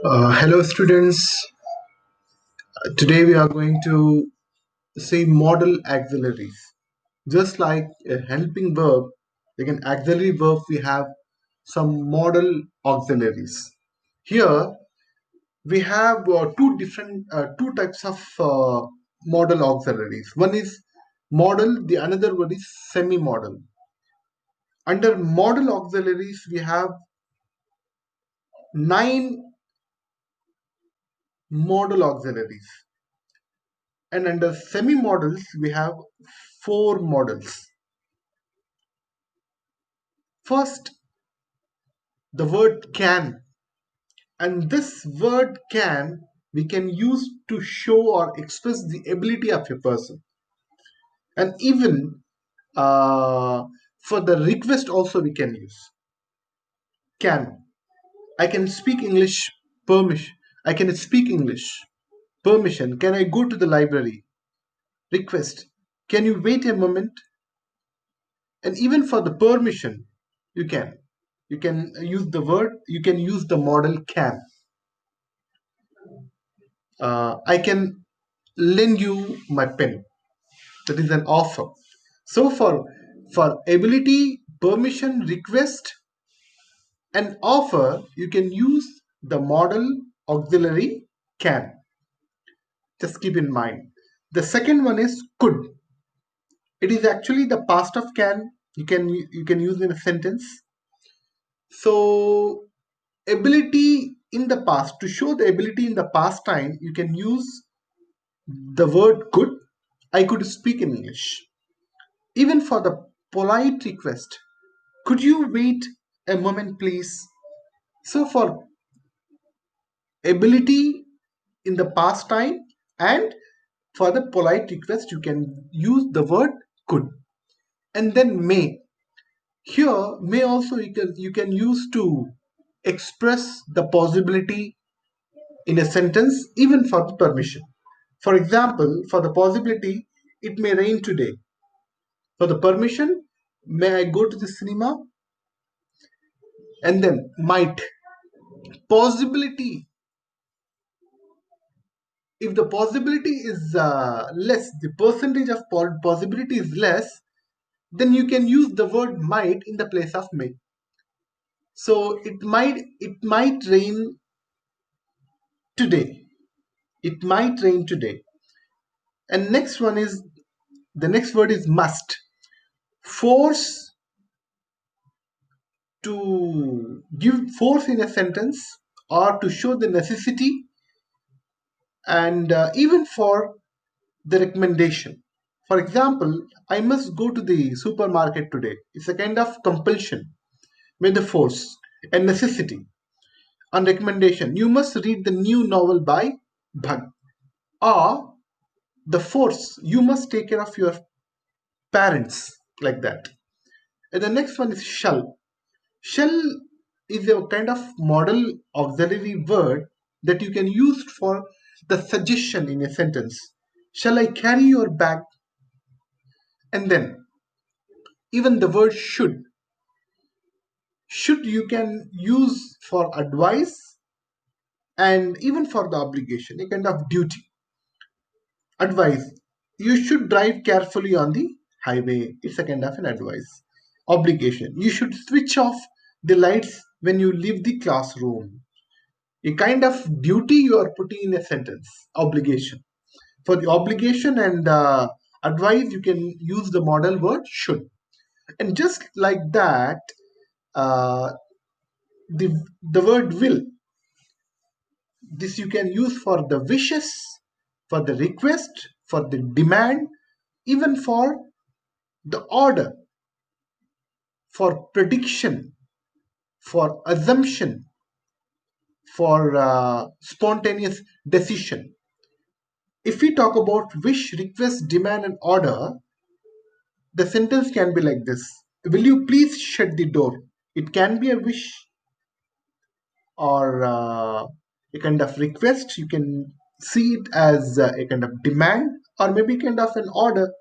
Hello, students. Today we are going to see model auxiliaries. Just like a helping verb, like an auxiliary verb, we have some model auxiliaries. Here we have two types of model auxiliaries. One is model, the another one is semi-model. Under model auxiliaries, we have nine model auxiliaries, and under semi-models, we have four models. First, the word can, and this word can we can use to show or express the ability of a person, and even uh, for the request also we can use can. I can speak English. Permission. I can speak English. Permission. Can I go to the library? Request. Can you wait a moment? And even for the permission, you can. You can use the word. You can use the model can. I can lend you my pen. That is an offer. So for ability, permission, request, and offer, you can use the model auxiliary can. Just keep in mind. The second one is could. It is actually the past of can. You can use in a sentence. So ability in the past, to show the ability in the past time, you can use the word could. I could speak in English. Even for the polite request, could you wait a moment, please? So, for ability in the past time and for the polite request, you can use the word could. And then may. Here, may also you can use to express the possibility in a sentence, even for the permission. For example, for the possibility, it may rain today. For the permission, may I go to the cinema? And then might. Possibility. If the possibility is less, the percentage of possibility is less, then you can use the word might in the place of may. So it might rain today. It might rain today. And next one is the next word is must. Force, to give force in a sentence or to show the necessity, and even for the recommendation. For example, I must go to the supermarket today. It's a kind of compulsion with the force and necessity. On recommendation, you must read the new novel by Bhag. Or the force, you must take care of your parents, like that. And the next one is shall. Shall is a kind of model auxiliary word that you can use for the suggestion in a sentence. Shall I carry your bag? And then even the word should. Should you can use for advice and even for the obligation, a kind of duty. Advice. You should drive carefully on the highway. It's a kind of an advice. Obligation. You should switch off the lights when you leave the classroom. A kind of duty you are putting in a sentence. Obligation. For the obligation and advice, you can use the modal word should. And just like that, uh, the word will, this you can use for the wishes, for the request, for the demand, even for the order, for prediction, for assumption, for spontaneous decision. If we talk about wish, request, demand, and order, the sentence can be like this: will you please shut the door? It can be a wish or a kind of request. You can see it as a kind of demand or maybe kind of an order.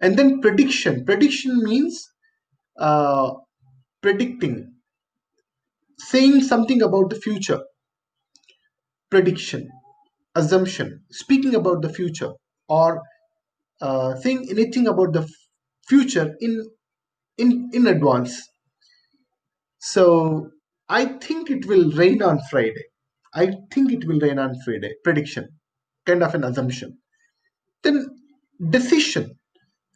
And then prediction. Prediction means uh, predicting, saying something about the future. prediction, assumption, speaking about the future, or saying anything about the future in advance. So I think it will rain on Friday. I think it will rain on Friday. Prediction, kind of an assumption. Then decision.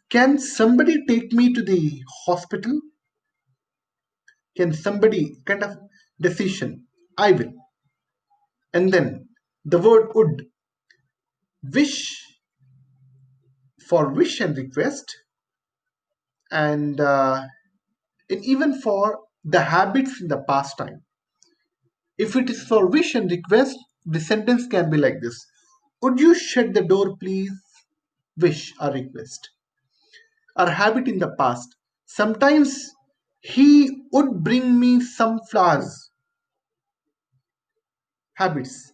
Can somebody take me to the hospital? Can somebody, kind of decision? I will. And then the word would, wish, for wish and request, and even for the habits in the past time. If it is for wish and request, the sentence can be like this: would you shut the door, please? Wish or request. Or habit in the past. Sometimes he would bring me some flowers. Habits.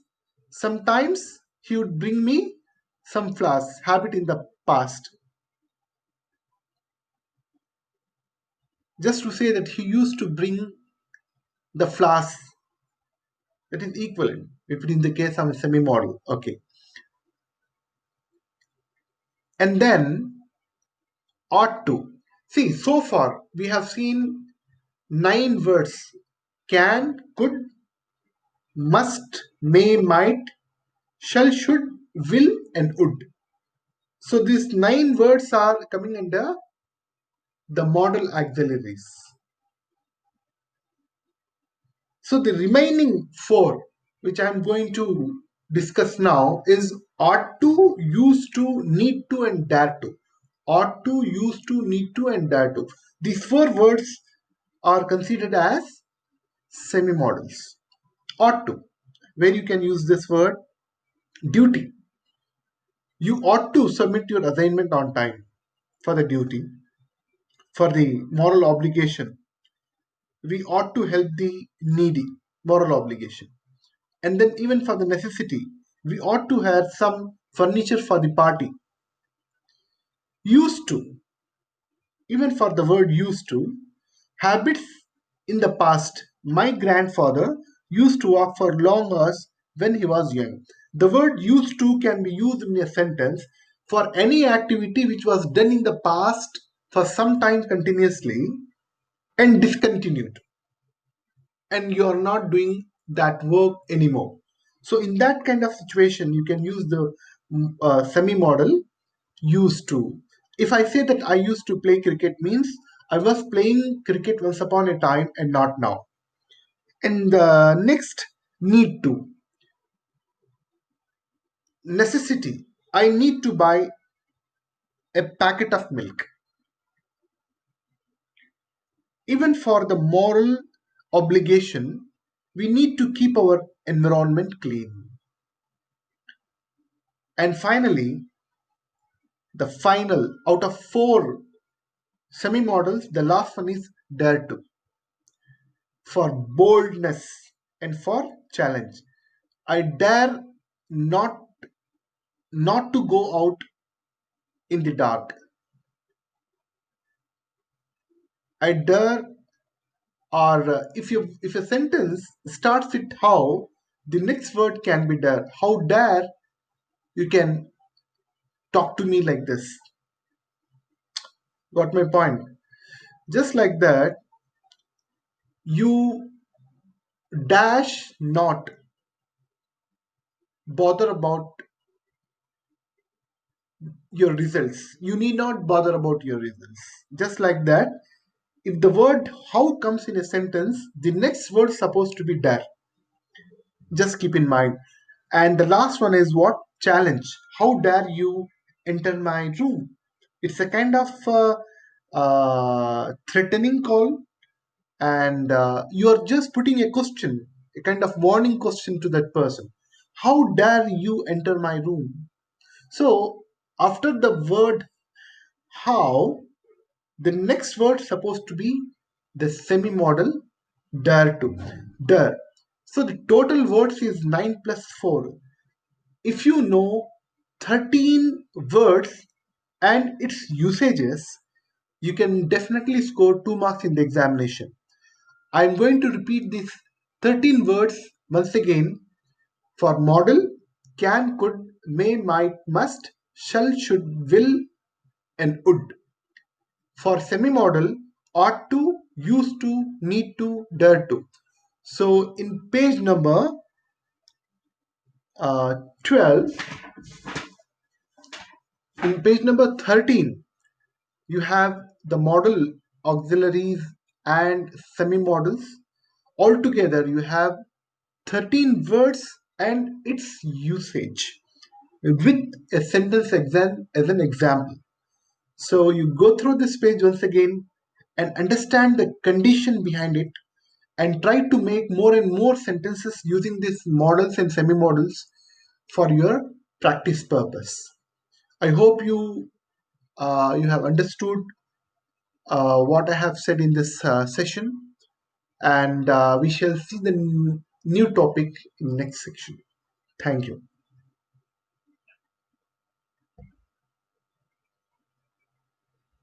Sometimes he would bring me some flowers. Habit in the past. Just to say that he used to bring the flowers, that is equivalent if it is in the case of a semi model. Okay. And then ought to. See, so far we have seen 9 words: can, could, must, may, might, shall, should, will, and would. So these 9 words are coming under the model auxiliaries. So the remaining 4, which I am going to discuss now, is ought to, used to, need to, and dare to. Ought to, used to, need to, and dare to. These 4 words are considered as semi-models. Ought to, where you can use this word. Duty. You ought to submit your assignment on time. For the duty. For the moral obligation, we ought to help the needy. Moral obligation. And then even for the necessity, we ought to have some furniture for the party. Used to, even for the word used to, habits in the past. My grandfather used to walk for long hours when he was young. The word used to can be used in a sentence for any activity which was done in the past for some time continuously and discontinued, and you are not doing that work anymore. So in that kind of situation, you can use the semi model used to. If I say that I used to play cricket, means I was playing cricket once upon a time and not now. And the next, need to. Necessity. I need to buy a packet of milk. Even for the moral obligation, we need to keep our environment clean. And finally, the final out of 4 semi models, the last one is dare to, for boldness and for challenge. I dare not not to go out in the dark. I dare, or if a sentence starts with how, the next word can be dare. How dare you can talk to me like this? Got my point? Just like that, you dash not bother about your results. You need not bother about your results. Just like that, if the word how comes in a sentence, the next word is supposed to be dare. Just keep in mind. And the last one is what? Challenge. How dare you enter my room? It's a kind of threatening call, and you are just putting a question, a kind of warning question to that person. How dare you enter my room? So, after the word how, the next word supposed to be the semi model dare to. Dare. So, the total words is 9 plus 4. If you know 13 words and its usages, you can definitely score 2 marks in the examination. I'm going to repeat these 13 words once again For model, can, could, may, might, must, shall, should, will, and would. For semi-modal, ought to, used to, need to, dare to. So in page number 12, in page number 13, you have the model, auxiliaries, and semi-modals. Altogether, you have 13 words and its usage with a sentence exam as an example. So you go through this page once again and understand the condition behind it and try to make more and more sentences using these models and semi-models for your practice purpose. I hope you have understood what I have said in this session, and we shall see the new topic in next section. Thank you.